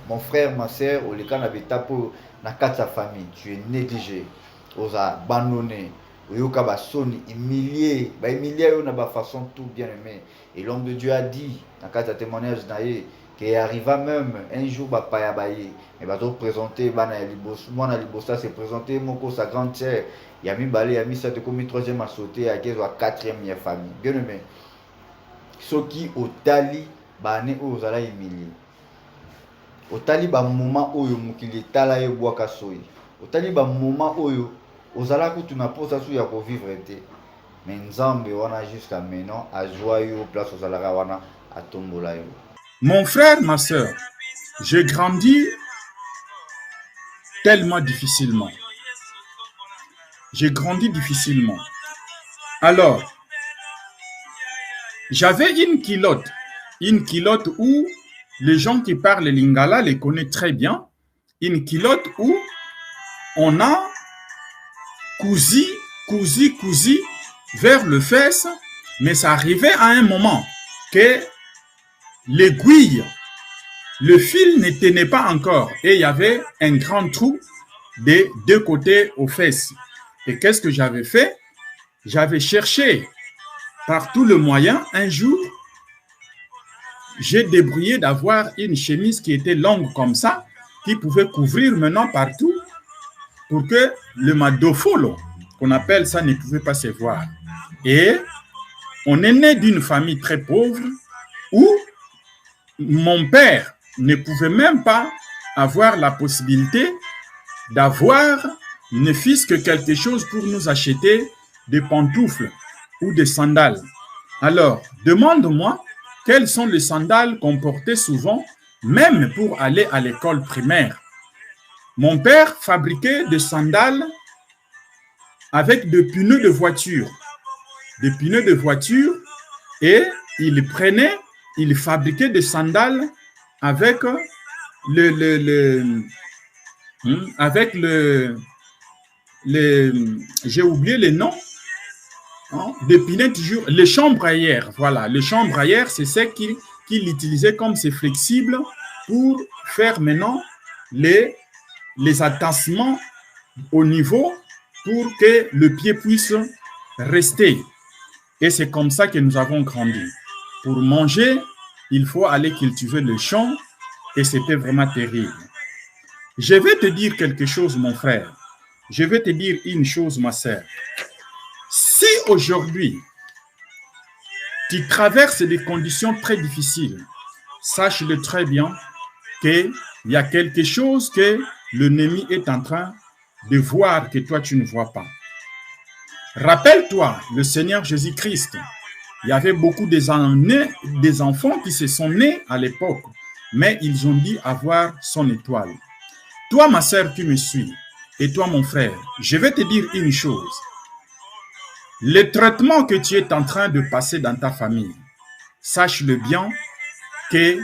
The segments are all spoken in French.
mon frère, ma soeur, au lieu na betapo na kati ya famille, tu es négligé, oza abandonné, oyoka basoni, humilié, ba humilié yo na ba façon tout bien aimé. Et l'homme de Dieu a dit dans kati ya témoignage na ye qu'il arriva même un jour bapaya baye, mais bazo présenter bana ya liboso, mwana liboso s'est présenté moko sa grande sœur, ya mibale ya misatu komi troisième à sauter à kezo à quatrième ya famille. Bien aimé. Soki otali bane oyo ozala humilié, otali ba moment oyo mokili etala ye bwaka soyi, otali ba moment oyo ozala kutu na posa su ya kovivre te, mais nzambe wana jusqu'à maintenant azwa yo place ozalaka wana atombola yo. Mon frère, ma soeur, j'ai grandi tellement difficilement. J'ai grandi difficilement. Alors, j'avais une culotte où les gens qui parlent lingala les connaissent très bien, une culotte où on a cousu vers le fesse, mais ça arrivait à un moment que l'aiguille, le fil ne tenait pas encore et il y avait un grand trou des deux côtés aux fesses. Et qu'est-ce que j'avais fait? J'avais cherché par tout le moyen. Un jour, j'ai débrouillé d'avoir une chemise qui était longue comme ça, qui pouvait couvrir maintenant partout pour que le madofolo, qu'on appelle ça, ne pouvait pas se voir. Et on est né d'une famille très pauvre où mon père ne pouvait même pas avoir la possibilité d'avoir ne fût-ce que quelque chose pour nous acheter des pantoufles ou des sandales. Alors, demande-moi quelles sont les sandales qu'on portait souvent, même pour aller à l'école primaire. Mon père fabriquait des sandales avec des pneus de voiture. Des pneus de voiture et il fabriquait des sandales avec j'ai oublié les noms, hein, des pneus toujours, les chambres à air, voilà, les chambres à air, c'est ce qu'il utilisait comme c'est flexible pour faire maintenant les attachements au niveau pour que le pied puisse rester. Et c'est comme ça que nous avons grandi. Pour manger, il faut aller cultiver le champ et c'était vraiment terrible. Je vais te dire quelque chose, mon frère. Je vais te dire une chose, ma sœur. Si aujourd'hui, tu traverses des conditions très difficiles, sache-le très bien qu'il y a quelque chose que l'ennemi est en train de voir que toi, tu ne vois pas. Rappelle-toi, le Seigneur Jésus-Christ, il y avait beaucoup des enfants qui se sont nés à l'époque, mais ils ont dit avoir son étoile. Toi, ma sœur, qui me suis, et toi, mon frère, je vais te dire une chose. Le traitement que tu es en train de passer dans ta famille, sache-le bien que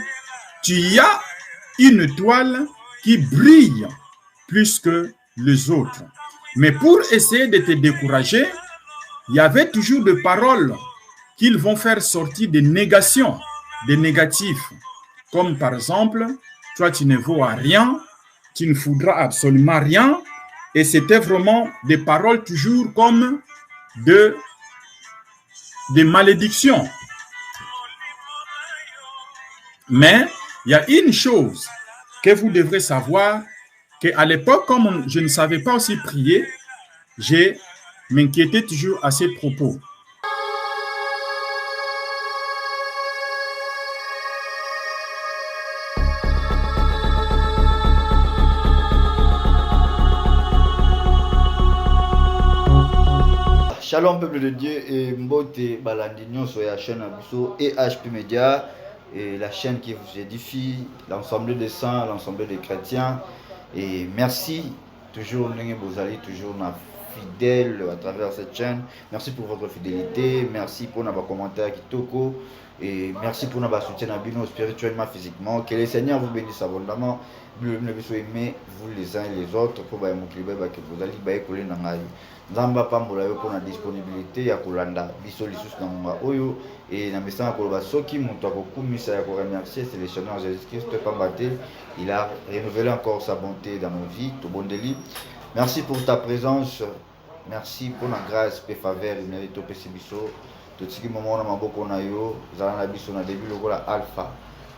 tu as une étoile qui brille plus que les autres. Mais pour essayer de te décourager, il y avait toujours des paroles qu'ils vont faire sortir des négations, des négatifs. Comme par exemple, toi tu ne vaux à rien, tu ne voudras absolument rien. Et c'était vraiment des paroles toujours comme des malédictions. Mais il y a une chose que vous devrez savoir, qu'à l'époque, comme je ne savais pas aussi prier, je m'inquiétais toujours à ces propos. Shalom peuple de Dieu et mbote balandi nyonso ya chaîne Abuso et HP Media et la chaîne qui vous édifie, l'ensemble des saints, l'ensemble des chrétiens. Et merci toujours ndenge bozali toujours na fidèles à travers cette chaîne. Merci pour votre fidélité. Merci pour nos commentaires Kitoko. Et merci pour notre soutien à Bino spirituellement, physiquement. Que le Seigneur vous bénisse abondamment. Vous aimez vous les uns et les autres. Pour que vous allez coller dans la Nzamba pambola yo pour la disponibilité ya kolanda biso lisusu na monga oyo et na mesana koloba soki moto akokumisa ya remercier c'est le Seigneur Jésus-Christ pambate il a renouvelé encore sa bonté dans nos vies to bondeli. Merci pour ta présence, merci pour la grâce et faveur mérite au biso to tsiki moment na maboko na yo zala na biso na début lokola alpha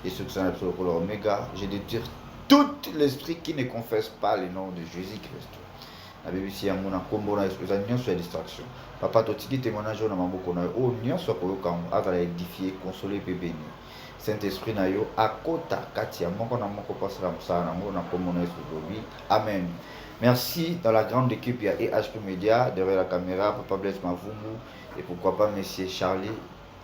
et ce que ça na biso lokola oméga. Je détire tout l'esprit qui ne confesse pas le nom de Jésus-Christ. La BBC a mon combo na espèce sur distraction. Papa totiki témoignage na maboko na yo nyon soit ko yoka avala édifier consoler pe béni. Saint-Esprit na yo akota katia moko na moko passer msana na na combo na espèce. Amen. Merci dans la grande équipe il y a EHP Media derrière la caméra Papa Blaise Mavumbu et pourquoi pas Monsieur Charlie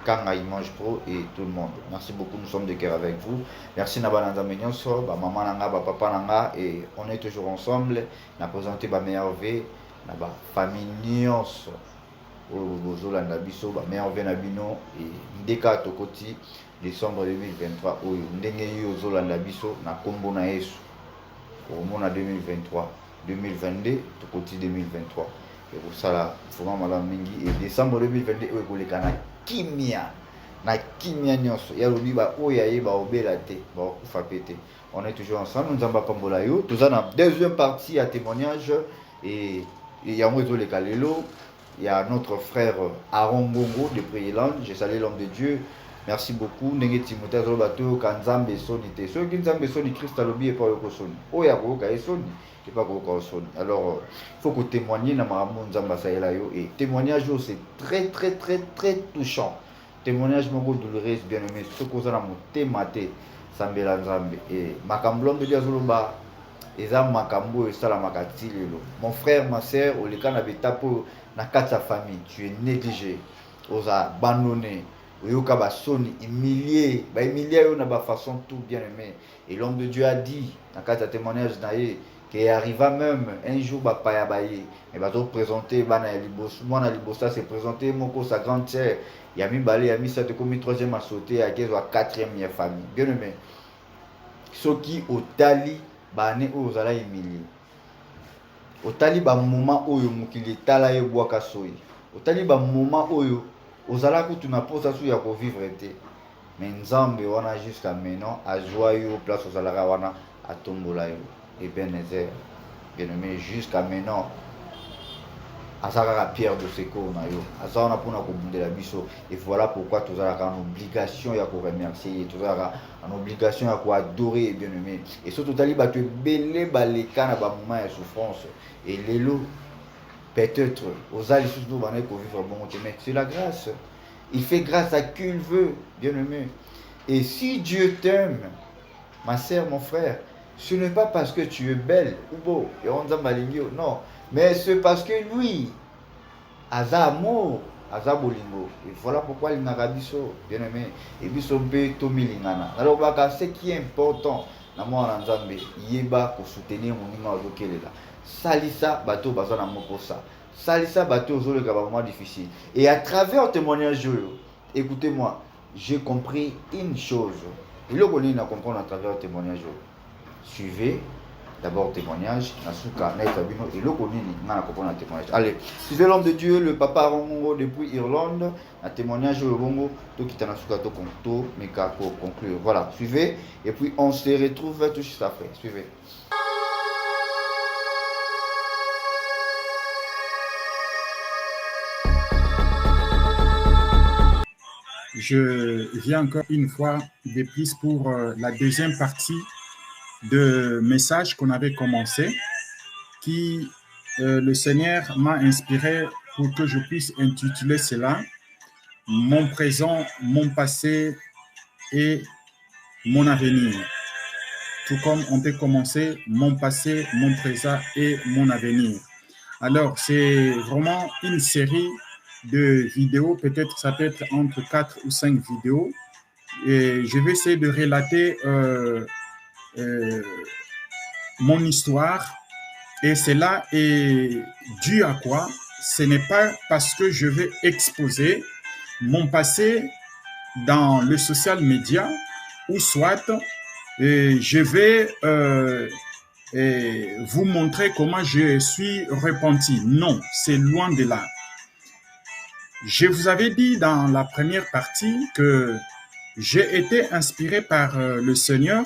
Kanga Image Pro et tout le monde. Merci beaucoup, nous sommes de cœur avec vous. Merci Nabananda Menyonso, maman Nanga, papa Nanga et on est toujours ensemble. On a présenté ma meilleure vie, na famille Nyonso. Ozolanda biso ba meilleure vie na bino et ndeka tokoti décembre 2023 oyo ndenge yo ozolanda biso na kombo na Yesu. Au monde 2023, 2022 tokoti 2023. Et pour ça là, vraiment madame mingi et décembre 2022 oyo kolekana kimia na kimia nyonso ya lobi ba oya yeba obela te ba kufa pété. On est toujours ensemble, nous avons pambola yo tout ça na deuxième partie à témoignage et il y a moi le kalelo, il y a notre frère Aaron Bongo de Priéland, je salue l'homme de Dieu. Merci beaucoup. Ndenge Timothée zo bato kanzambe soni te. Ceux qui nzambe soni Christ alobi et pas ko soni. Oya ko ka soni et pas ko soni. Alors il faut que témoigner na mamu nzamba saela yo et témoignage c'est très touchant. Témoignage moko douloureux bien aimé ce que ça na motema te sambela nzambe et makambo mbe dia zoloba eza makambo et sala makati lelo. Mon frère, ma sœur, oleka na betapo na kati sa famille, tu es négligé. Oza abandonné. Oyoka basoni humilié, ba humilié yo na ba façon tout bien aimé. Et l'homme de Dieu a dit dans quatre témoignages naé qu'il arriva même un jour ba paya baye et ba to présenter bana libos moi na libosa c'est présenter moko sa grande sœur yami balé yami ça te comme troisième à sauter à quelle quatrième famille bien aimé. Soki otali bane ozala humilié. Otali ba moment oyo mukili tala ye bwaka soyi. Otali ba moment oyo ozala kutu na posa su ya ko vivre te mais nzambe wana jusqu'à maintenant a joyeux place ozalaka wana atombola yo et Ebenezer bien aimé jusqu'à maintenant azalaka pierre de secours na yo azana pona ko bundela biso et voilà pourquoi tozalaka en obligation ya ko remercier tozalaka en obligation ya ko adorer bien aimé et surtout tali ba tu belé baleka na ba moment ya souffrance et lelo peut-être aux alliés sous nous vivre bon mais c'est la grâce. Il fait grâce à qui il veut, bien aimé. Et si Dieu t'aime, ma sœur, mon frère, ce n'est pas parce que tu es belle ou beau, et on dit non, mais c'est parce que lui, Aza amour, Aza bolingo. Et voilà pourquoi il n'a pas dit ça, bien aimé. Et puis son bé Tomi Lingana. Alors, ce qui est important, dans mon Nzambe, yeba pour soutenir mon numéro de là. Salisa bateau bazana mokosa. Salisa bateau ozole ka vraiment difficile. Et à travers le témoignage, écoutez-moi, j'ai compris une chose. Et le qu'on a compris à travers le témoignage. Suivez d'abord le témoignage, Nasuka, Naïfabino, et le qu'on a compris le témoignage. Allez, suivez l'homme de Dieu, le papa Rongo depuis Irlande, un témoignage au Bongo, tout qui est Nasuka, tout compto, mais qu'à conclure. Voilà, suivez, et puis on se retrouve tout juste après. Suivez. Je viens encore une fois de plus pour la deuxième partie de message qu'on avait commencé, qui le Seigneur m'a inspiré pour que je puisse intituler cela « Mon présent, mon passé et mon avenir ». Tout comme on peut commencer « Mon passé, mon présent et mon avenir ». Alors, c'est vraiment une série de vidéos, peut-être ça peut être entre 4 ou 5 vidéos, et je vais essayer de relater mon histoire Et cela est dû à quoi? Ce n'est pas parce que je vais exposer mon passé dans le social media ou soit je vais vous montrer comment je suis repenti. Non, c'est loin de là. Je vous avais dit dans la première partie que j'ai été inspiré par le Seigneur.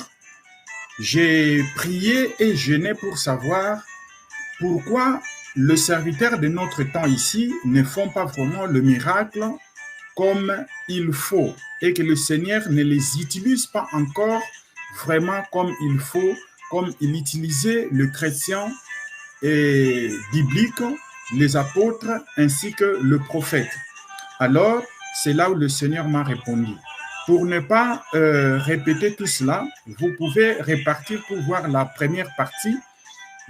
J'ai prié et jeûné pour savoir pourquoi les serviteurs de notre temps ici ne font pas vraiment le miracle comme il faut et que le Seigneur ne les utilise pas encore vraiment comme il faut, comme il utilisait le chrétien et biblique, les apôtres ainsi que le prophète. Alors, c'est là où le Seigneur m'a répondu. Pour ne pas répéter tout cela, vous pouvez repartir pour voir la première partie.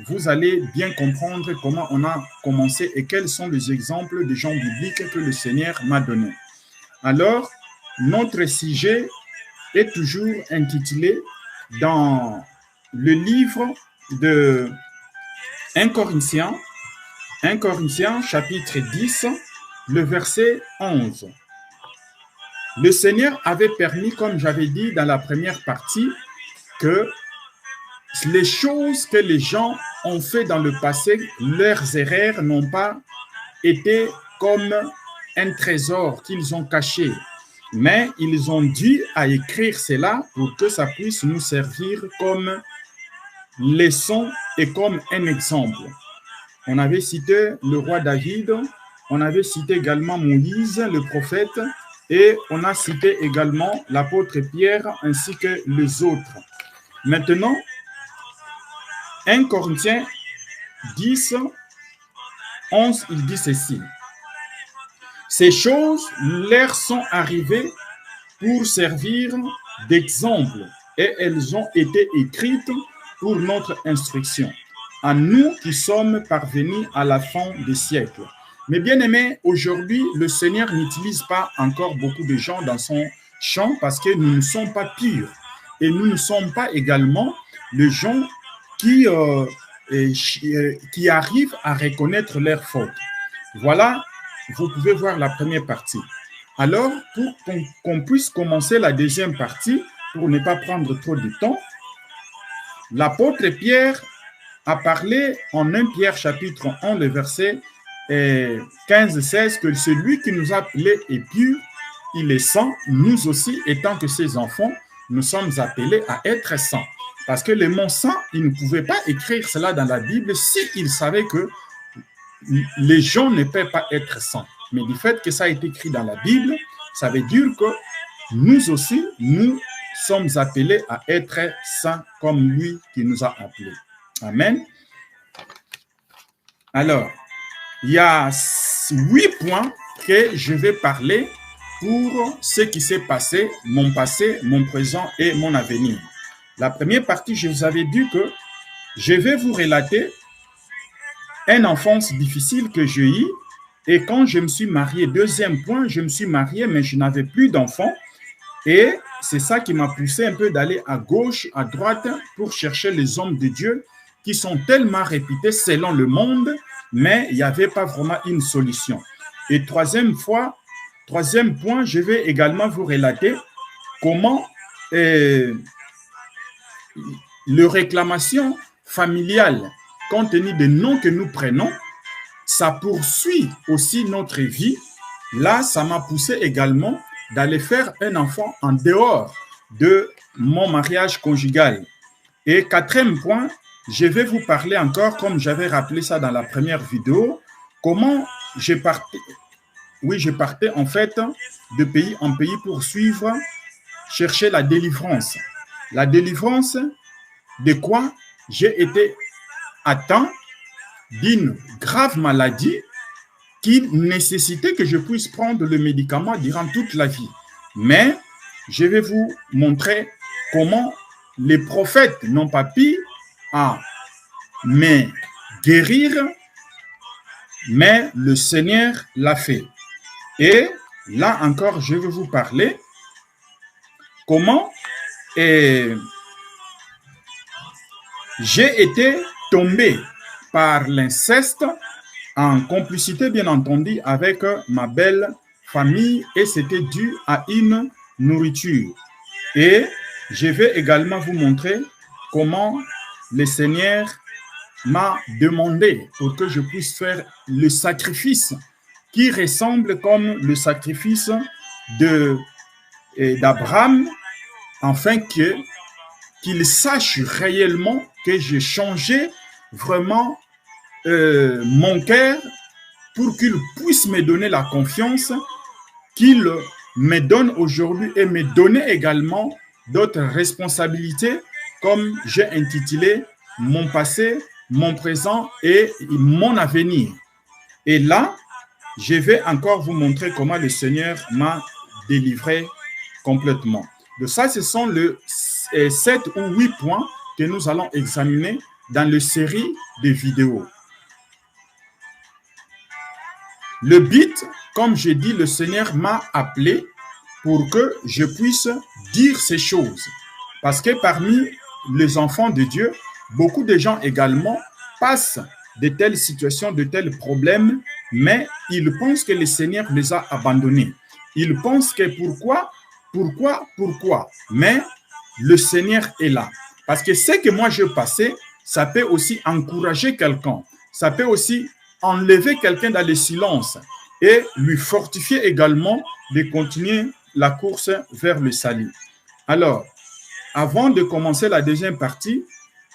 Vous allez bien comprendre comment on a commencé et quels sont les exemples de gens bibliques que le Seigneur m'a donnés. Alors, notre sujet est toujours intitulé dans le livre de 1 Corinthiens chapitre 10, le verset 11. Le Seigneur avait permis, comme j'avais dit dans la première partie, que les choses que les gens ont fait dans le passé, leurs erreurs n'ont pas été comme un trésor qu'ils ont caché, mais ils ont dû à écrire cela pour que ça puisse nous servir comme leçon et comme un exemple. On avait cité le roi David, on avait cité également Moïse, le prophète, et on a cité également l'apôtre Pierre ainsi que les autres. Maintenant, 1 Corinthiens 10, 11, il dit ceci. Ces choses leur sont arrivées pour servir d'exemple et elles ont été écrites pour notre instruction, à nous qui sommes parvenus à la fin des siècles. Mais bien aimés, aujourd'hui, le Seigneur n'utilise pas encore beaucoup de gens dans son champ parce que nous ne sommes pas purs et nous ne sommes pas également les gens qui arrivent à reconnaître leurs fautes. Voilà, vous pouvez voir la première partie. Alors, pour qu'on puisse commencer la deuxième partie, pour ne pas prendre trop de temps, l'apôtre Pierre a parlé en 1 Pierre chapitre 1, le verset 15-16, que celui qui nous a appelés est pur, il est saint, nous aussi, étant que ses enfants, nous sommes appelés à être saints. Parce que le mot saint, il ne pouvait pas écrire cela dans la Bible s'il savait que les gens ne peuvent pas être saints. Mais du fait que ça a été écrit dans la Bible, ça veut dire que nous aussi, nous sommes appelés à être saints comme lui qui nous a appelés. Amen. Alors, il y a 8 points que je vais parler pour ce qui s'est passé, mon présent et mon avenir. La première partie, je vous avais dit que je vais vous relater une enfance difficile que j'ai eue et quand je me suis marié. Deuxième point, je me suis marié mais je n'avais plus d'enfants et c'est ça qui m'a poussé un peu d'aller à gauche, à droite pour chercher les hommes de Dieu qui sont tellement réputés selon le monde, mais il n'y avait pas vraiment une solution. Et troisième point, je vais également vous relater comment le réclamation familiale, compte tenu des noms que nous prenons, ça poursuit aussi notre vie. Là, ça m'a poussé également d'aller faire un enfant en dehors de mon mariage conjugal. Et quatrième point, je vais vous parler encore, comme j'avais rappelé ça dans la première vidéo, comment je partais en fait de pays en pays pour chercher la délivrance. La délivrance de quoi? J'ai été atteint d'une grave maladie qui nécessitait que je puisse prendre le médicament durant toute la vie. Mais je vais vous montrer comment les prophètes n'ont pas pu me guérir, mais le Seigneur l'a fait. Et là encore, je vais vous parler comment j'ai été tombé par l'inceste, en complicité bien entendu avec ma belle famille, et c'était dû à une nourriture. Et je vais également vous montrer comment le Seigneur m'a demandé pour que je puisse faire le sacrifice qui ressemble comme le sacrifice d'Abraham, afin qu'il sache réellement que j'ai changé vraiment mon cœur, pour qu'il puisse me donner la confiance qu'il me donne aujourd'hui et me donner également d'autres responsabilités, comme j'ai intitulé mon passé, mon présent et mon avenir. Et là, je vais encore vous montrer comment le Seigneur m'a délivré complètement. De ça, ce sont les 7 ou 8 points que nous allons examiner dans la série de vidéos. Le but, comme j'ai dit, le Seigneur m'a appelé pour que je puisse dire ces choses. Parce que parmi les enfants de Dieu, beaucoup de gens également passent de telles situations, de tels problèmes, mais ils pensent que le Seigneur les a abandonnés. Ils pensent que pourquoi? Mais le Seigneur est là. Parce que ce que moi je passais, ça peut aussi encourager quelqu'un. Ça peut aussi enlever quelqu'un dans le silence et lui fortifier également de continuer la course vers le salut. Alors, avant de commencer la deuxième partie,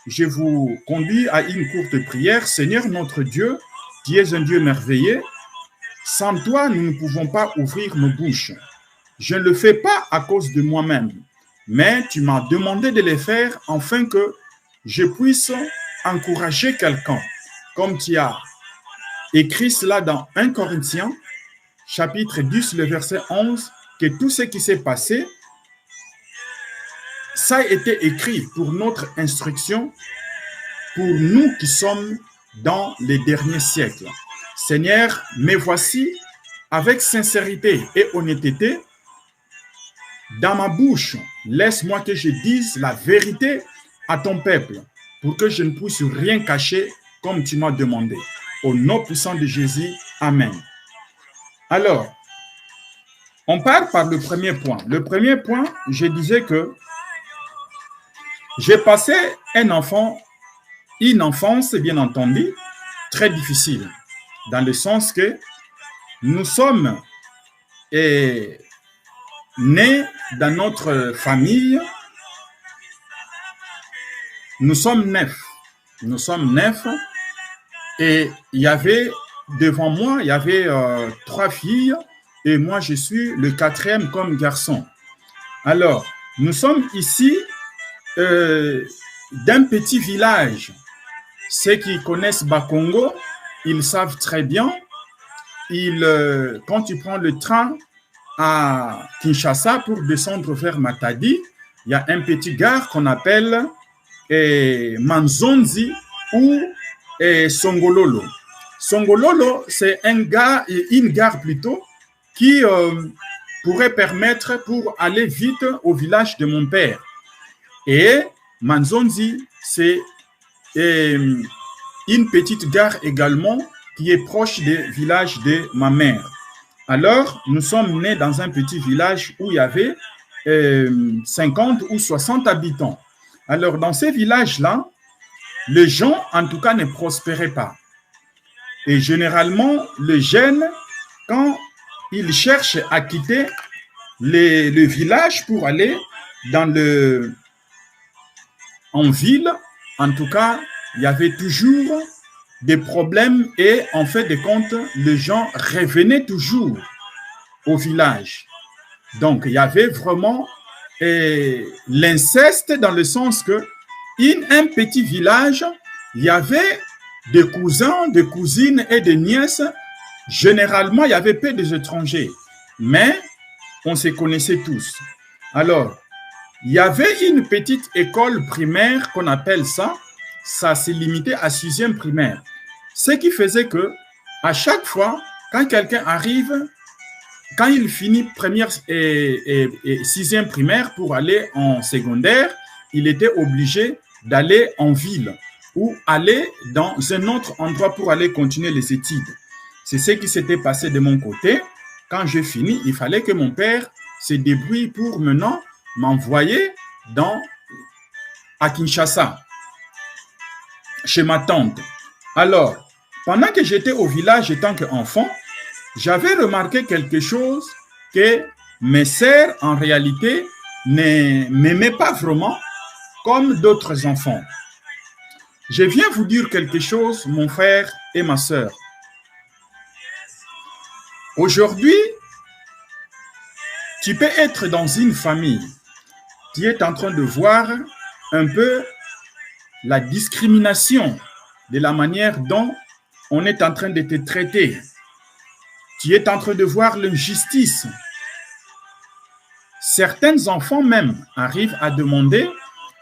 je vous conduis à une courte prière. Seigneur notre Dieu, qui es un Dieu merveilleux, sans toi, nous ne pouvons pas ouvrir nos bouches. Je ne le fais pas à cause de moi-même, mais tu m'as demandé de le faire afin que je puisse encourager quelqu'un, comme tu as écrit cela dans 1 Corinthiens, chapitre 10, le verset 11, que tout ce qui s'est passé, ça a été écrit pour notre instruction, pour nous qui sommes dans les derniers siècles. Seigneur, me voici avec sincérité et honnêteté. Dans ma bouche, laisse-moi que je dise la vérité à ton peuple, pour que je ne puisse rien cacher comme tu m'as demandé. Au nom puissant de Jésus, Amen. Alors, on part par le premier point. Le premier point, je disais que j'ai passé une enfance, bien entendu, très difficile, dans le sens que nous sommes nés dans notre famille, nous sommes 9. Nous sommes 9 et il y avait devant moi, il y avait 3 filles et moi je suis le 4e comme garçon. Alors, nous sommes ici d'un petit village. Ceux qui connaissent Bakongo, ils savent très bien. Quand tu prends le train à Kinshasa pour descendre vers Matadi, il y a un petit gare qu'on appelle Manzonzi ou Songololo. Songololo, c'est une gare plutôt qui pourrait permettre pour aller vite au village de mon père. Et Manzonzi, c'est une petite gare également qui est proche du village de ma mère. Alors, nous sommes nés dans un petit village où il y avait 50 ou 60 habitants. Alors, dans ces villages-là, les gens, en tout cas, ne prospéraient pas. Et généralement, les jeunes, quand ils cherchent à quitter le village pour aller en ville, en tout cas, il y avait toujours des problèmes et en fait de compte, les gens revenaient toujours au village. Donc, il y avait vraiment l'inceste dans le sens que un petit village, il y avait des cousins, des cousines et des nièces. Généralement, il y avait peu d'étrangers, mais on se connaissait tous. Alors, il y avait une petite école primaire qu'on appelle ça s'est limité à 6e primaire. Ce qui faisait que, à chaque fois, quand quelqu'un arrive, quand il finit première et 6e primaire pour aller en secondaire, il était obligé d'aller en ville ou aller dans un autre endroit pour aller continuer les études. C'est ce qui s'était passé de mon côté. Quand j'ai fini, il fallait que mon père se débrouille pour maintenant m'envoyer à Kinshasa, chez ma tante. Alors, pendant que j'étais au village en tant qu'enfant, j'avais remarqué quelque chose que mes sœurs, en réalité, ne m'aimaient pas vraiment comme d'autres enfants. Je viens vous dire quelque chose, mon frère et ma sœur. Aujourd'hui, tu peux être dans une famille. Tu es en train de voir un peu la discrimination de la manière dont on est en train de te traiter. Tu es en train de voir l'injustice. Certains enfants même arrivent à demander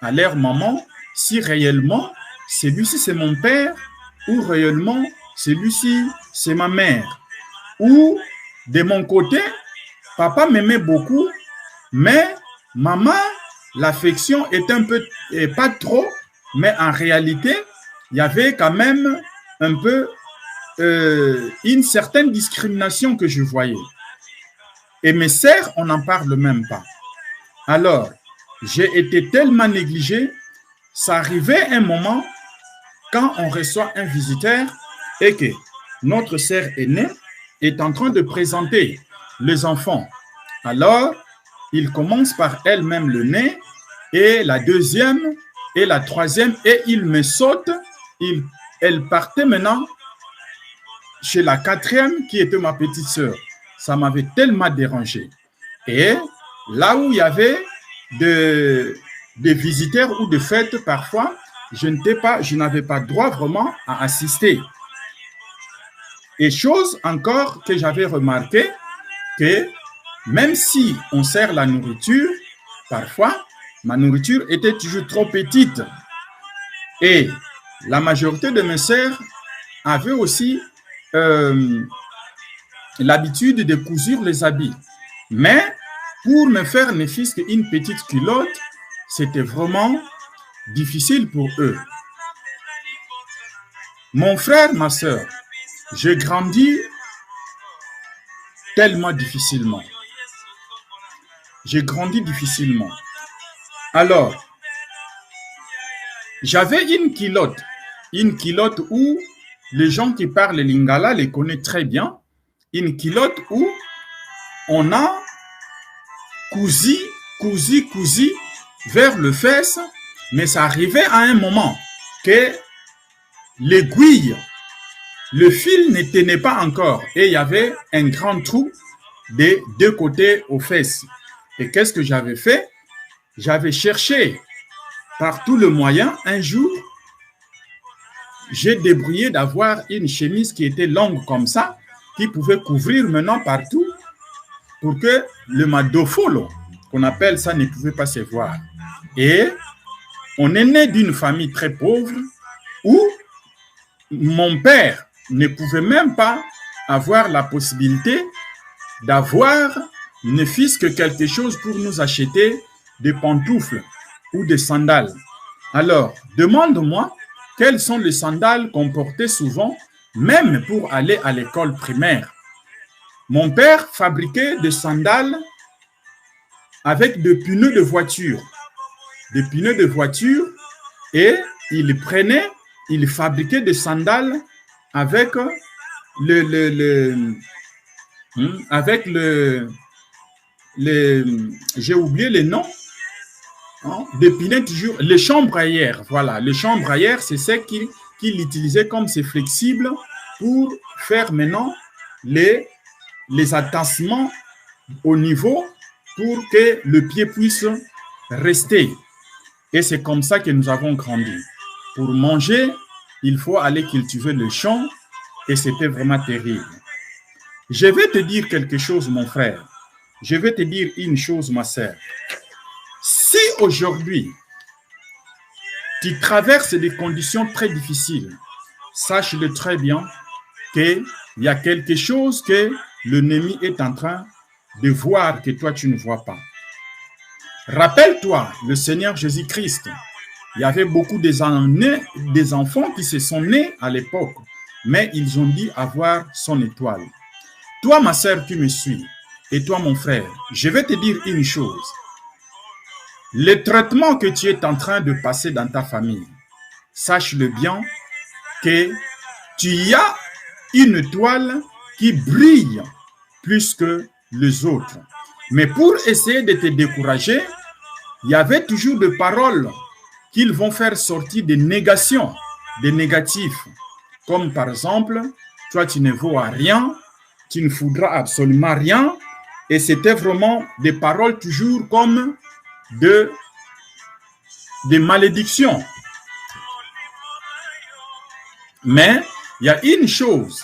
à leur maman si réellement celui-ci c'est mon père ou réellement celui-ci c'est ma mère. Ou de mon côté, papa m'aimait beaucoup, mais maman, l'affection est un peu, pas trop, mais en réalité, il y avait quand même un peu une certaine discrimination que je voyais. Et mes sœurs, on n'en parle même pas. Alors, j'ai été tellement négligé, ça arrivait un moment quand on reçoit un visiteur et que notre sœur aînée est en train de présenter les enfants. Alors, il commence par elle-même le nez et la deuxième et la troisième et il me saute. Elle partait maintenant chez la quatrième qui était ma petite sœur. Ça m'avait tellement dérangé. Et là où il y avait des visiteurs ou des fêtes, parfois, je n'avais pas droit vraiment à assister. Et chose encore que j'avais remarqué, que même si on sert la nourriture, parfois, ma nourriture était toujours trop petite. Et la majorité de mes sœurs avaient aussi l'habitude de cousir les habits. Mais pour me faire ne fût-ce qu'une petite culotte, c'était vraiment difficile pour eux. Mon frère, ma sœur, j'ai grandi tellement difficilement. J'ai grandi difficilement. Alors, j'avais une culotte où les gens qui parlent lingala les connaissent très bien, une culotte où on a cousu vers le fesse, mais ça arrivait à un moment que l'aiguille, le fil ne tenait pas encore et il y avait un grand trou des deux côtés aux fesses. Et qu'est-ce que j'avais fait? J'avais cherché par tout le moyen. Un jour, j'ai débrouillé d'avoir une chemise qui était longue comme ça, qui pouvait couvrir maintenant partout pour que le madofolo, qu'on appelle ça, ne pouvait pas se voir. Et on est né d'une famille très pauvre où mon père ne pouvait même pas avoir la possibilité d'avoir ne fût-ce que quelque chose pour nous acheter des pantoufles ou des sandales. Alors, demande-moi quelles sont les sandales qu'on portait souvent, même pour aller à l'école primaire. Mon père fabriquait des sandales avec des pneus de voiture. Des pneus de voiture et il fabriquait des sandales avec j'ai oublié les noms, hein, des pneus toujours, les chambraillères, voilà, les chambraillères, c'est ce qu'il utilisait comme c'est flexible pour faire maintenant les attachements au niveau pour que le pied puisse rester. Et c'est comme ça que nous avons grandi. Pour manger, il faut aller cultiver le champ et c'était vraiment terrible. Je vais te dire quelque chose, mon frère. Je vais te dire une chose, ma sœur. Si aujourd'hui, tu traverses des conditions très difficiles, sache-le très bien qu'il y a quelque chose que l'ennemi est en train de voir que toi, tu ne vois pas. Rappelle-toi, le Seigneur Jésus-Christ, Il y avait beaucoup des enfants qui se sont nés à l'époque, mais ils ont dit avoir son étoile. Toi, ma sœur, qui me suis, et toi, mon frère, je vais te dire une chose. Le traitement que tu es en train de passer dans ta famille, sache-le bien que tu as une étoile qui brille plus que les autres. Mais pour essayer de te décourager, il y avait toujours des paroles qu'ils vont faire sortir des négations, des négatifs. Comme par exemple, toi tu ne vaux à rien, tu ne voudras absolument rien. Et c'était vraiment des paroles toujours comme des malédictions. Mais il y a une chose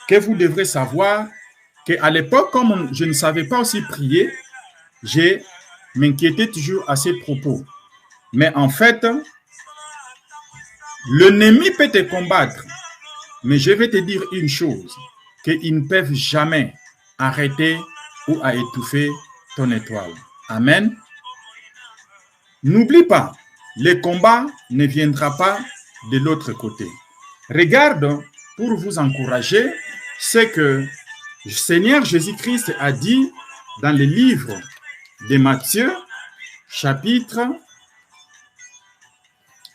que vous devrez savoir, qu'à l'époque, comme je ne savais pas aussi prier, je m'inquiétais toujours à ces propos. Mais en fait, l'ennemi peut te combattre. Mais je vais te dire une chose, qu'ils ne peuvent jamais arrêter ou à étouffer ton étoile. Amen. N'oublie pas, le combat ne viendra pas de l'autre côté. Regarde, pour vous encourager, ce que le Seigneur Jésus-Christ a dit dans le livre de Matthieu, chapitre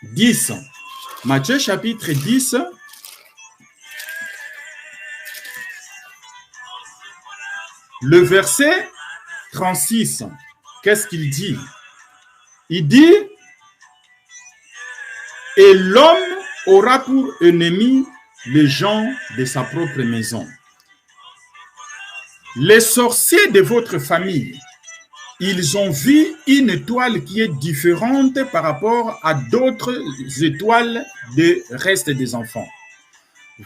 10. Matthieu, chapitre 10, le verset 36. Qu'est-ce qu'il dit? Il dit, « Et l'homme aura pour ennemi les gens de sa propre maison. Les sorciers de votre famille, ils ont vu une étoile qui est différente par rapport à d'autres étoiles du reste des enfants.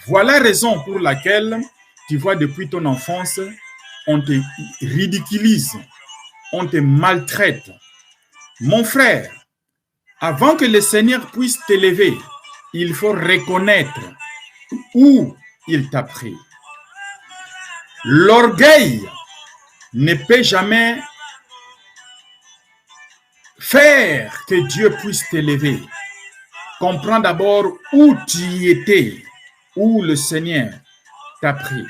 Voilà la raison pour laquelle tu vois depuis ton enfance, on te ridiculise, on te maltraite. Mon frère, avant que le Seigneur puisse t'élever, il faut reconnaître où il t'a pris. L'orgueil ne peut jamais faire que Dieu puisse t'élever. Comprends d'abord où tu étais, où le Seigneur t'a pris.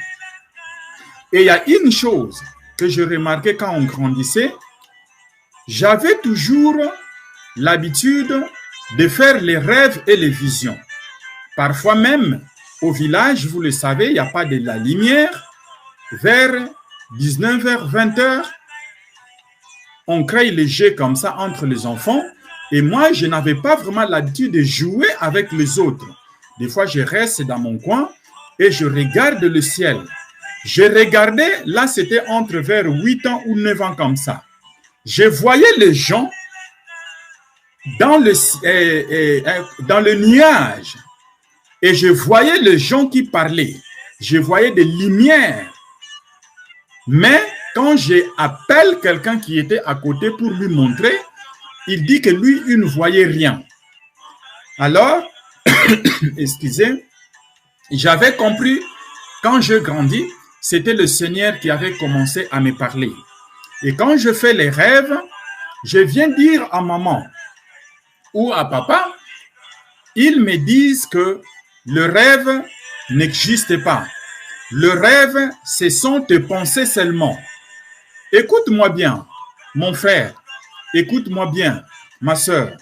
Et il y a une chose que je remarquais quand on grandissait, j'avais toujours l'habitude de faire les rêves et les visions. Parfois même, au village, vous le savez, il n'y a pas de la lumière. Vers 19h, 20h, on crée les jeux comme ça entre les enfants. Et moi, je n'avais pas vraiment l'habitude de jouer avec les autres. Des fois, je reste dans mon coin et je regarde le ciel. Je regardais, là, c'était entre vers 8 ans ou 9 ans comme ça. Je voyais les gens dans le nuage. Et je voyais les gens qui parlaient. Je voyais des lumières. Mais quand j'appelle quelqu'un qui était à côté pour lui montrer, il dit que lui, il ne voyait rien. Alors, excusez, j'avais compris, quand je grandis, c'était le Seigneur qui avait commencé à me parler. Et quand je fais les rêves, je viens dire à maman ou à papa, ils me disent que le rêve n'existe pas. Le rêve, ce sont tes pensées seulement. Écoute-moi bien, mon frère. Écoute-moi bien, ma sœur.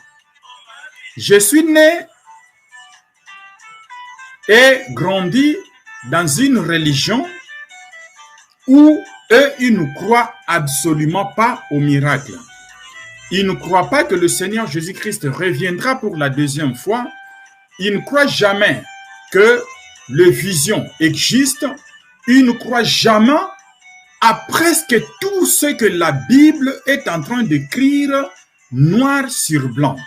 Je suis né et grandi dans une religion où eux, ils ne croient absolument pas au miracle. Ils ne croient pas que le Seigneur Jésus-Christ reviendra pour la deuxième fois. Ils ne croient jamais que les visions existent. Ils ne croient jamais à presque tout ce que la Bible est en train d'écrire noir sur blanc.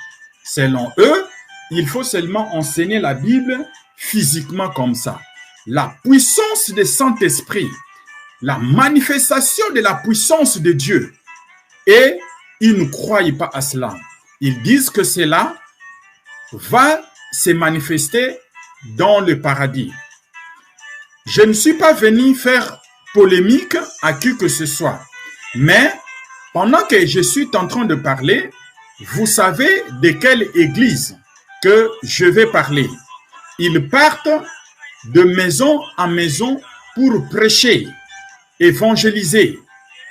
Selon eux, il faut seulement enseigner la Bible physiquement comme ça. La puissance du Saint-Esprit, la manifestation de la puissance de Dieu. Et ils ne croient pas à cela. Ils disent que cela va se manifester dans le paradis. Je ne suis pas venu faire polémique à qui que ce soit. Mais pendant que je suis en train de parler, vous savez de quelle église que je vais parler. Ils partent de maison en maison pour prêcher, évangéliser.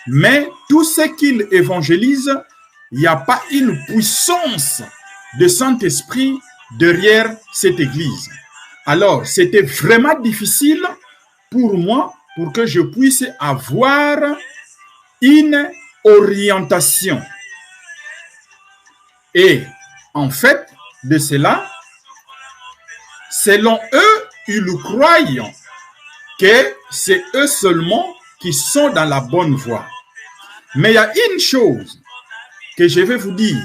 Mais tout ce qu'ils évangélisent, il n'y a pas une puissance de Saint-Esprit derrière cette église. Alors, c'était vraiment difficile pour moi pour que je puisse avoir une orientation. Et en fait, de cela, selon eux, ils croient que c'est eux seulement qui sont dans la bonne voie. Mais il y a une chose que je vais vous dire,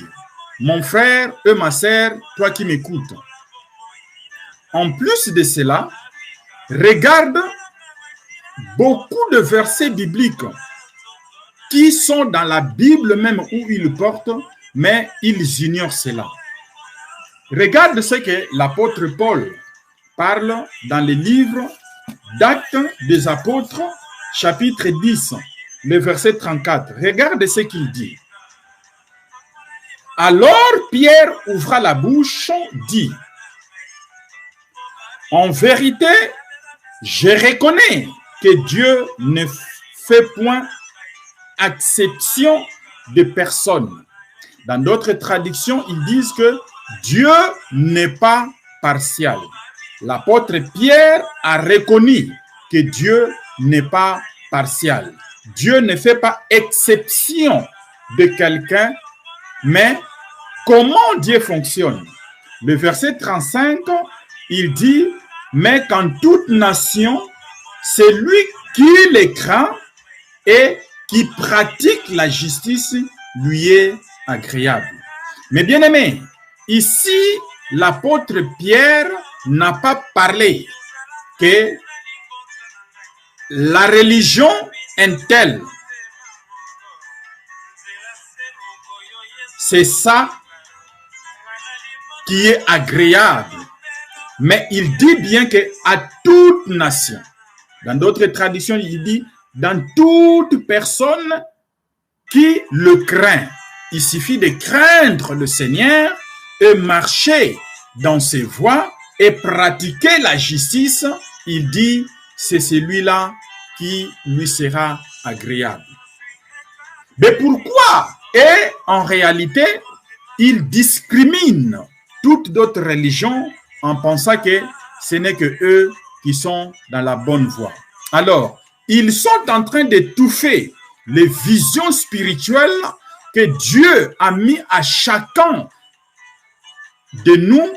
mon frère et ma sœur, toi qui m'écoutes. En plus de cela, regarde beaucoup de versets bibliques qui sont dans la Bible même où ils portent, mais ils ignorent cela. Regarde ce que l'apôtre Paul parle dans le livre d'Actes des Apôtres, chapitre 10, le verset 34. Regarde ce qu'il dit. Alors Pierre ouvra la bouche, dit, « En vérité, je reconnais que Dieu ne fait point exception de personne. » Dans d'autres traductions, ils disent que Dieu n'est pas partial. L'apôtre Pierre a reconnu que Dieu n'est pas partial. Dieu ne fait pas exception de quelqu'un, mais comment Dieu fonctionne? Le verset 35, il dit, « Mais qu'en toute nation, celui qui les craint et qui pratique la justice lui est agréable. » Mais bien aimé, ici, l'apôtre Pierre n'a pas parlé que la religion est telle. C'est ça qui est agréable. Mais il dit bien que à toute nation. Dans d'autres traditions, il dit dans toute personne qui le craint. Il suffit de craindre le Seigneur et marcher dans ses voies et pratiquer la justice. Il dit, c'est celui-là qui lui sera agréable. Mais pourquoi? Et en réalité, il discrimine toutes d'autres religions en pensant que ce n'est que eux qui sont dans la bonne voie. Alors, ils sont en train d'étouffer les visions spirituelles que Dieu a mis à chacun de nous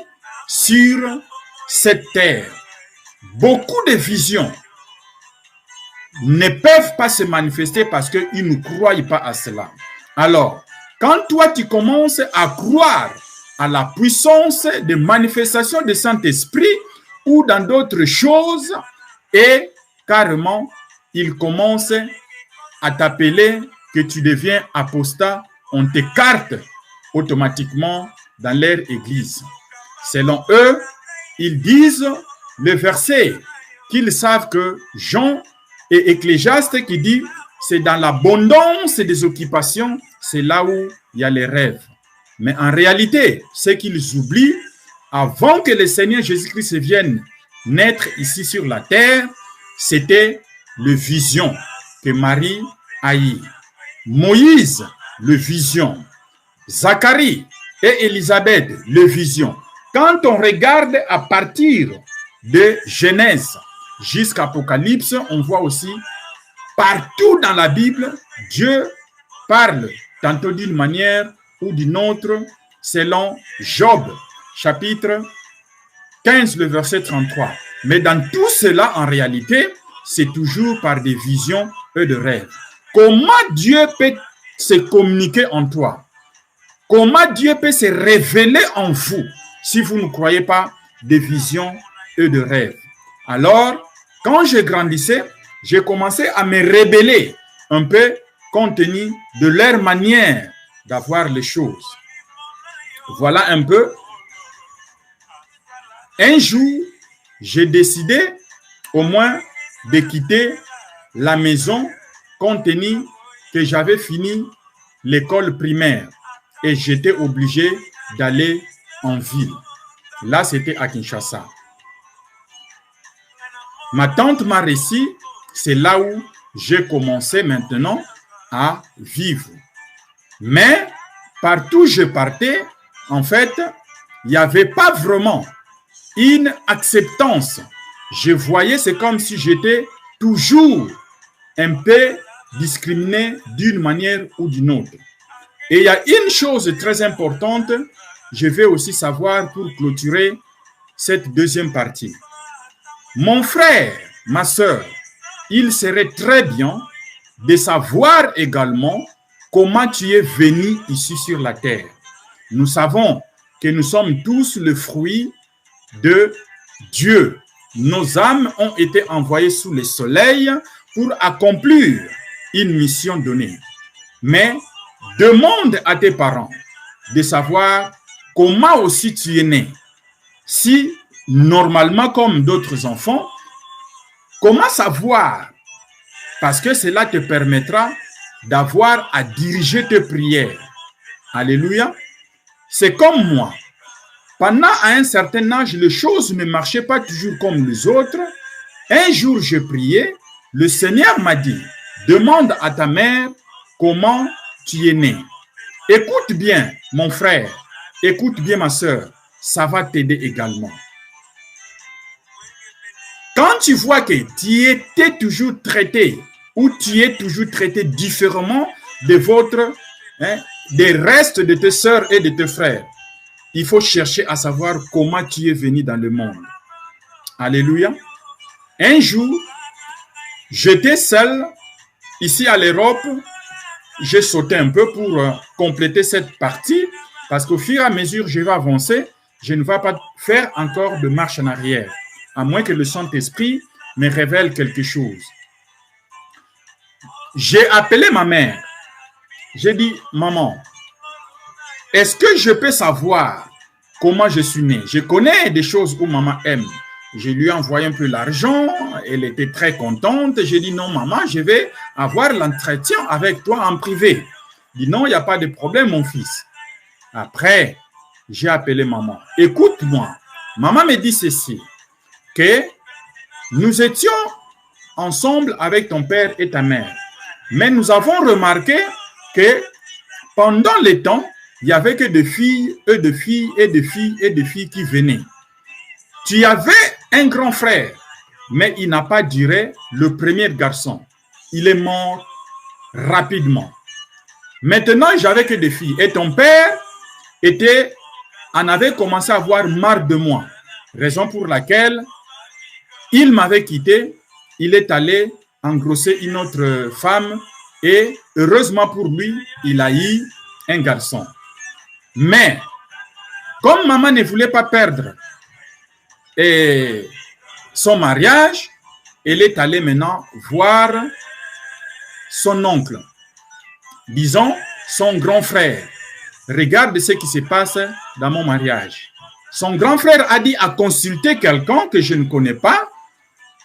sur cette terre. Beaucoup de visions ne peuvent pas se manifester parce qu'ils ne croient pas à cela. Alors, quand toi tu commences à croire à la puissance de manifestation du Saint-Esprit ou dans d'autres choses, et carrément, ils commencent à t'appeler que tu deviens apostat, on t'écarte automatiquement dans leur église. Selon eux, ils disent le verset qu'ils savent que Jean et Ecclésiaste qui dit c'est dans l'abondance des occupations, c'est là où il y a les rêves. Mais en réalité, ce qu'ils oublient, avant que le Seigneur Jésus-Christ vienne naître ici sur la terre, c'était le vision que Marie a eu. Moïse, le vision. Zacharie et Élisabeth, le vision. Quand on regarde à partir de Genèse jusqu'à Apocalypse, on voit aussi partout dans la Bible, Dieu parle tantôt d'une manière ou d'une autre, selon Job, chapitre 15, le verset 33. Mais dans tout cela, en réalité, c'est toujours par des visions et de rêves. Comment Dieu peut se communiquer en toi? Comment Dieu peut se révéler en vous si vous ne croyez pas des visions et de rêves? Alors, quand je grandissais, j'ai commencé à me rebeller un peu compte tenu de leur manière d'avoir les choses. Voilà un peu. Un jour, j'ai décidé au moins de quitter la maison compte tenu que j'avais fini l'école primaire. et j'étais obligé d'aller en ville. Là, c'était à Kinshasa. Ma tante m'a réussi, c'est là où j'ai commencé maintenant à vivre. Mais partout où je partais, en fait, il n'y avait pas vraiment une acceptance. Je voyais, c'est comme si j'étais toujours un peu discriminé d'une manière ou d'une autre. Et il y a une chose très importante, je vais aussi savoir pour clôturer cette deuxième partie. Mon frère, ma soeur, il serait très bien de savoir également comment tu es venu ici sur la terre. Nous savons que nous sommes tous le fruit de Dieu. Nos âmes ont été envoyées sous le soleil pour accomplir une mission donnée. Mais demande à tes parents de savoir comment aussi tu es né. Si normalement comme d'autres enfants, comment savoir? Parce que cela te permettra d'avoir à diriger tes prières. Alléluia. C'est comme moi. Pendant à un certain âge, les choses ne marchaient pas toujours comme les autres. Un jour, je priais. Le Seigneur m'a dit, demande à ta mère comment tu es né. Écoute bien, mon frère. Écoute bien, ma soeur. Ça va t'aider également. Quand tu vois que tu étais toujours traité ou tu es toujours traité différemment de des restes de tes sœurs et de tes frères, il faut chercher à savoir comment tu es venu dans le monde. Alléluia. Un jour, j'étais seul ici à l'Europe. J'ai sauté un peu pour compléter cette partie parce qu'au fur et à mesure que je vais avancer, je ne vais pas faire encore de marche en arrière, à moins que le Saint-Esprit me révèle quelque chose. J'ai appelé ma mère. J'ai dit, maman, est-ce que je peux savoir comment je suis né? Je connais des choses où maman aime. Je lui ai envoyé un peu l'argent. Elle était très contente. J'ai dit, non, maman, je vais avoir l'entretien avec toi en privé. Elle dit, non, il n'y a pas de problème, mon fils. Après, j'ai appelé maman. Écoute-moi. Maman me dit ceci, que nous étions ensemble avec ton père et ta mère. Mais nous avons remarqué que pendant les temps, il n'y avait que des filles et des filles et des filles et des filles qui venaient. Tu avais un grand frère, mais il n'a pas duré le premier garçon. Il est mort rapidement. Maintenant, j'avais que des filles. Et ton père en avait commencé à avoir marre de moi. Raison pour laquelle il m'avait quitté. Il est allé engrosser une autre femme. Et heureusement pour lui, il a eu un garçon. Mais, comme maman ne voulait pas perdre son mariage, elle est allée maintenant voir son oncle, disons son grand frère. Regarde ce qui se passe dans mon mariage. Son grand frère a dit à consulter quelqu'un que je ne connais pas,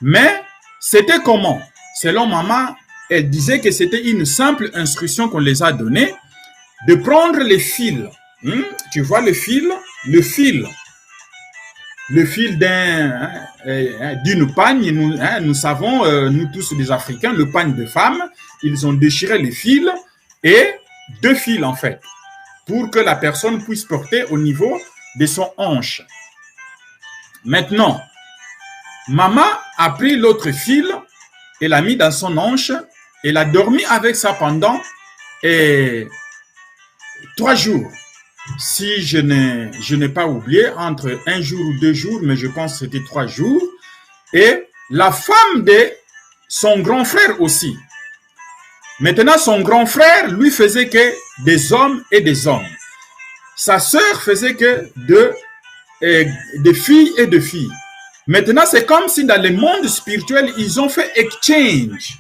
mais c'était comment? Selon maman, elle disait que c'était une simple instruction qu'on les a donnée de prendre les fils. Tu vois le fil? Le fil d'une pagne. Nous savons, nous tous les Africains, le pagne de femme, ils ont déchiré les fils et 2 fils en fait, pour que la personne puisse porter au niveau de son hanche. Maintenant, maman a pris l'autre fil et l'a mis dans son hanche. Elle a dormi avec ça pendant 3 jours. Si je n'ai pas oublié, entre 1 jour ou 2 jours, mais je pense que c'était 3 jours. Et la femme de son grand frère aussi. Maintenant, son grand frère, lui, faisait que des hommes et des hommes. Sa sœur faisait que des filles et de filles. Maintenant, c'est comme si dans le monde spirituel, ils ont fait exchange.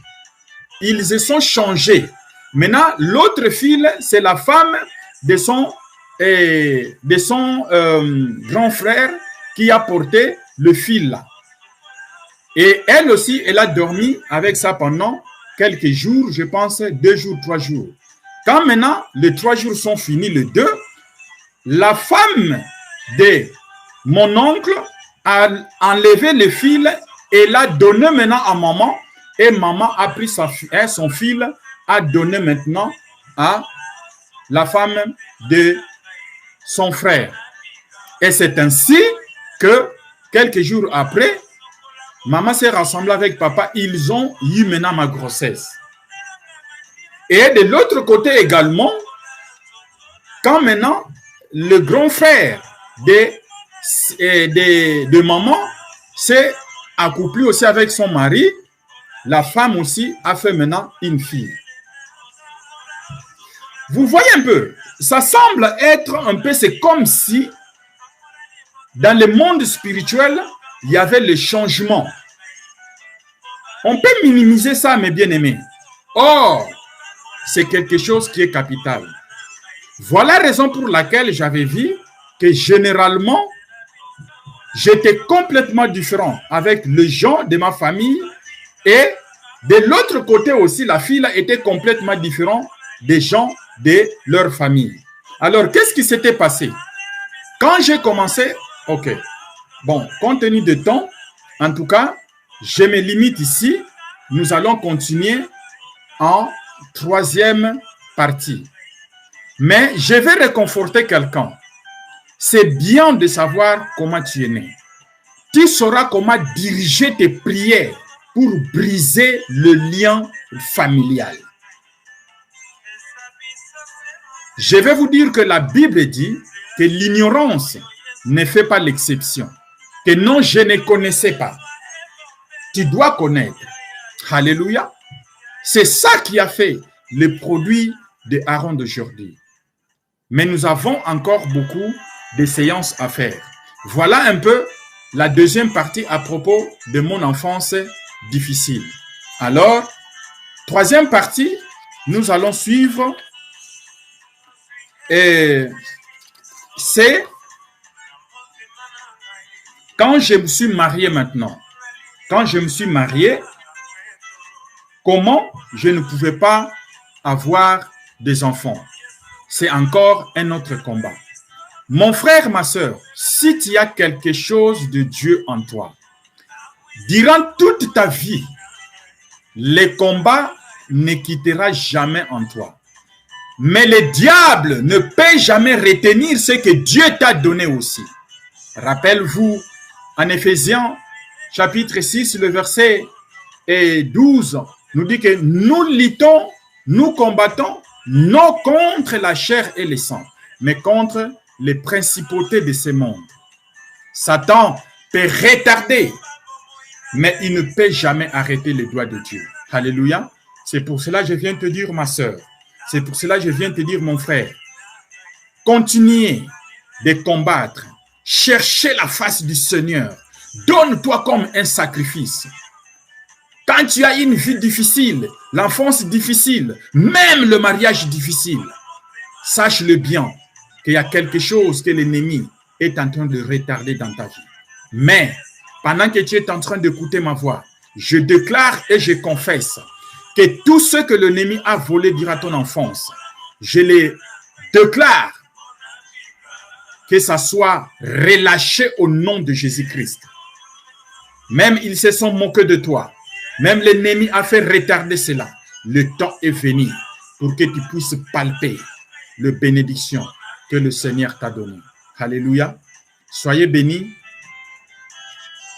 Ils se sont changés. Maintenant, l'autre fille, c'est la femme de son grand frère qui a porté le fil là. Et elle aussi, elle a dormi avec ça pendant quelques jours, je pense 2 jours, 3 jours. Quand maintenant les 3 jours sont finis, le 2, la femme de mon oncle a enlevé le fil et l'a donné maintenant à maman. Et maman a pris son fil, a donné maintenant à la femme de son frère. Et c'est ainsi que quelques jours après, maman s'est rassemblée avec papa. Ils ont eu maintenant ma grossesse. Et de l'autre côté également, quand maintenant le grand frère de maman s'est accouplé aussi avec son mari, la femme aussi a fait maintenant une fille. Vous voyez un peu, ça semble être un peu, c'est comme si dans le monde spirituel, il y avait le changement. On peut minimiser ça, mes bien-aimés. Or, c'est quelque chose qui est capital. Voilà la raison pour laquelle j'avais vu que généralement, j'étais complètement différent avec les gens de ma famille et de l'autre côté aussi, la fille là était complètement différente des gens de leur famille. Alors, qu'est-ce qui s'était passé? Quand j'ai commencé, ok, bon, compte tenu de temps, en tout cas, je me limite ici. Nous allons continuer en 3e partie. Mais je vais réconforter quelqu'un. C'est bien de savoir comment tu es né. Tu sauras comment diriger tes prières pour briser le lien familial. Je vais vous dire que la Bible dit que l'ignorance ne fait pas l'exception. Que non, je ne connaissais pas. Tu dois connaître. Alléluia. C'est ça qui a fait le produit de Aaron d'aujourd'hui. Mais nous avons encore beaucoup de séances à faire. Voilà un peu la 2e partie à propos de mon enfance difficile. Alors, 3e partie, nous allons suivre. Et c'est quand je me suis marié maintenant. Quand je me suis marié, comment je ne pouvais pas avoir des enfants? C'est encore un autre combat. Mon frère, ma soeur, si tu as quelque chose de Dieu en toi, durant toute ta vie, les combats ne quitteront jamais en toi. Mais le diable ne peut jamais retenir ce que Dieu t'a donné aussi. Rappelle-vous, en Éphésiens, chapitre 6, le verset 12, nous dit que nous luttons, nous combattons, non contre la chair et le sang, mais contre les principautés de ce monde. Satan peut retarder, mais il ne peut jamais arrêter les doigts de Dieu. Alléluia. C'est pour cela que je viens te dire, ma soeur. C'est pour cela que je viens te dire, mon frère. Continuez de combattre. Cherchez la face du Seigneur. Donne-toi comme un sacrifice. Quand tu as une vie difficile, l'enfance difficile, même le mariage difficile, sache-le bien qu'il y a quelque chose que l'ennemi est en train de retarder dans ta vie. Mais pendant que tu es en train d'écouter ma voix, je déclare et je confesse que tout ce que l'ennemi a volé durant ton enfance, je les déclare que ça soit relâché au nom de Jésus-Christ. Même ils se sont moqués de toi. Même l'ennemi a fait retarder cela. Le temps est venu pour que tu puisses palper la bénédiction que le Seigneur t'a donnée. Alléluia. Soyez bénis.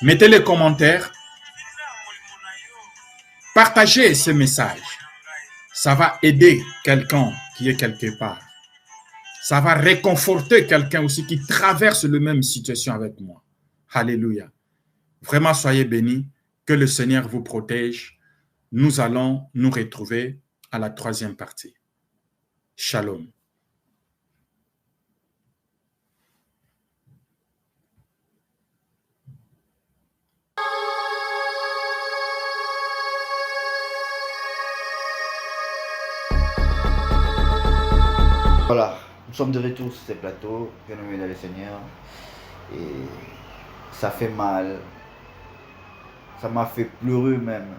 Mettez les commentaires. Partagez ce message. Ça va aider quelqu'un qui est quelque part. Ça va réconforter quelqu'un aussi qui traverse la même situation avec moi. Alléluia. Vraiment, soyez bénis. Que le Seigneur vous protège. Nous allons nous retrouver à la 3e partie. Shalom. Voilà, nous sommes de retour sur ce plateau, bien-aimés dans le Seigneur. Et ça fait mal. Ça m'a fait pleurer même.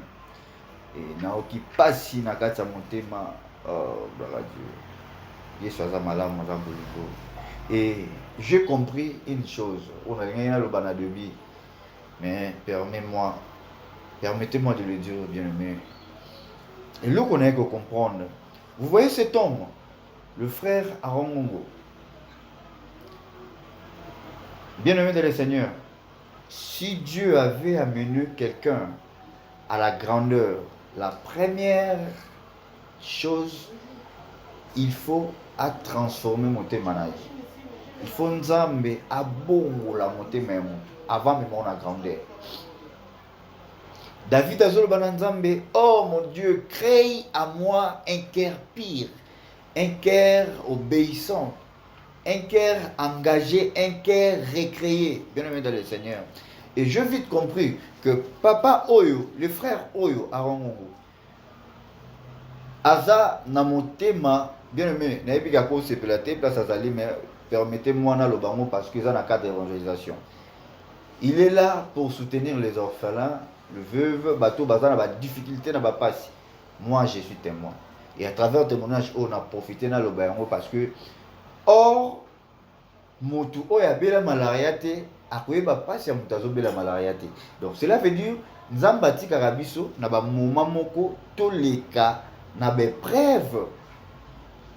Et naoki pasi nakati ya motema Oh, gloire à Dieu. Yesu aza malamu aza bolingo. Et j'ai compris une chose. On a rien à le banadebi. Mais permettez-moi de le dire, bien-aimé. Et là qu'on a que comprendre. Vous voyez cet homme, le frère Aaron Mongo. Bien-aimé de le Seigneur, si Dieu avait amené quelqu'un à la grandeur, la première chose, il faut à transformer mon témoignage. Il faut nzambe à bongo la monter même avant même on a grandeur. David azolo bananzambe, oh mon Dieu, crée à moi un cœur pire, un cœur obéissant, un cœur engagé, un cœur récréé. Bien aimé dans le Seigneur. Et j'ai vite compris que papa Oyo, le frère Oyo, Aaron Mongo, Aza na motema, bien aimé, n'a pas qu'à se plater, place à Zali, mais permettez-moi na lobango parce que ça n'a cas d'évangélisation. Il est là pour soutenir les orphelins, le veuve, bateau, bazar, na difficulté, na passe. Moi, je suis témoin. Et à travers le témoignage, on a profité na lobango parce que, or, motu oya bela malaria te, akoye ba passe ya mutazo bela malaria te. Donc cela veut dire, nzambati karabiso, na ba moment moko, tous les cas, na ba preuve,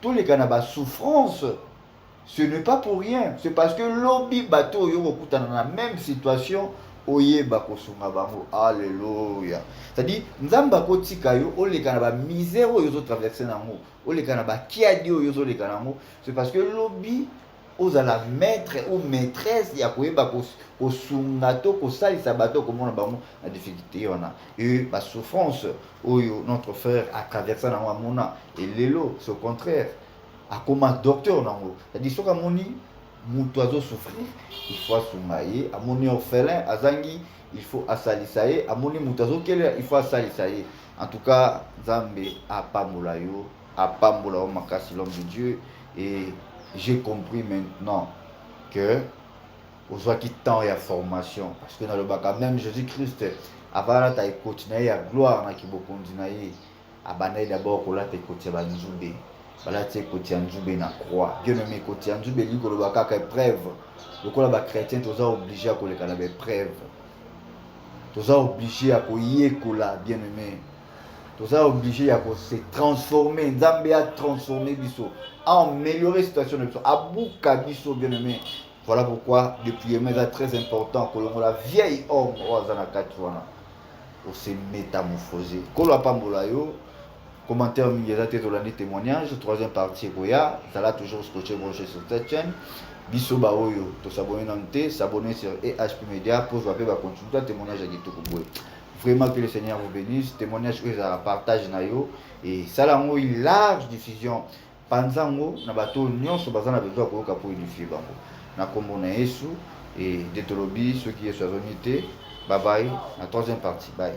tous les cas, na ba souffrance. Ce n'est pas pour rien. C'est parce que lobby bateau yo dans la même situation oye bakosunga bango. Alléluia. C'est-à-dire nzamba ko tika yo o le kana ba misère yo zo traverser nango. O le kana ba kiadi yo zo le kana nango. C'est parce que lobby aux à la maître ou maîtresse ya koyeba ko sunga to ko salisa bateau comme on a bango la difficulté on a. Et ba souffrance oyo notre frère a traversé nango mona et lelo c'est au contraire. A comme docteur nango. C'est-à-dire soka moni mutu azo souffrir, il faut assumer. A moni orphelin azangi, il faut asalisaye. A moni mutu azo kele, il faut asalisaye. En tout cas, Nzambe a pambola yo, a pambola o makasi l'homme de Dieu. Et j'ai compris maintenant que aux soit qui temps et à formation, parce que dans le bac même Jésus-Christ, avant la taille continuer à gloire na ki bokondi na ye, abanaye d'abord ko la taille continuer ba nzumbe. Voilà, tu sais, côté Anjoubé na croix. Bien aimé, côté Anjoubé, il y a une preuve. Le coup là, chrétien, tu es obligé à coller une preuve. Tu es obligé à coller bien aimé. Tu es obligé à se transformer. Nzambe a transformé biso, à améliorer la situation de biso, à bouka biso, bien aimé. Voilà pourquoi, depuis c'est très important que la vieille homme, pour se métamorphoser. Quand on pas commentaire Miyazate Tolani témoignage, troisième partie Goya, ça là toujours scotché branché sur cette chaîne. Biso Baoyo, to s'abonner dans le s'abonner sur EHP Media pour jouer à continuer le témoignage à Gito Kouboué. Vraiment que le Seigneur vous bénisse, témoignage que ça partage nayo et ça là une large diffusion. Panzango na bato nyonso bazana besoin ko ka pour édifier bango. Na kombo na Yesu et Detolobi ceux qui est sur unité. Bye bye, la troisième partie. Bye.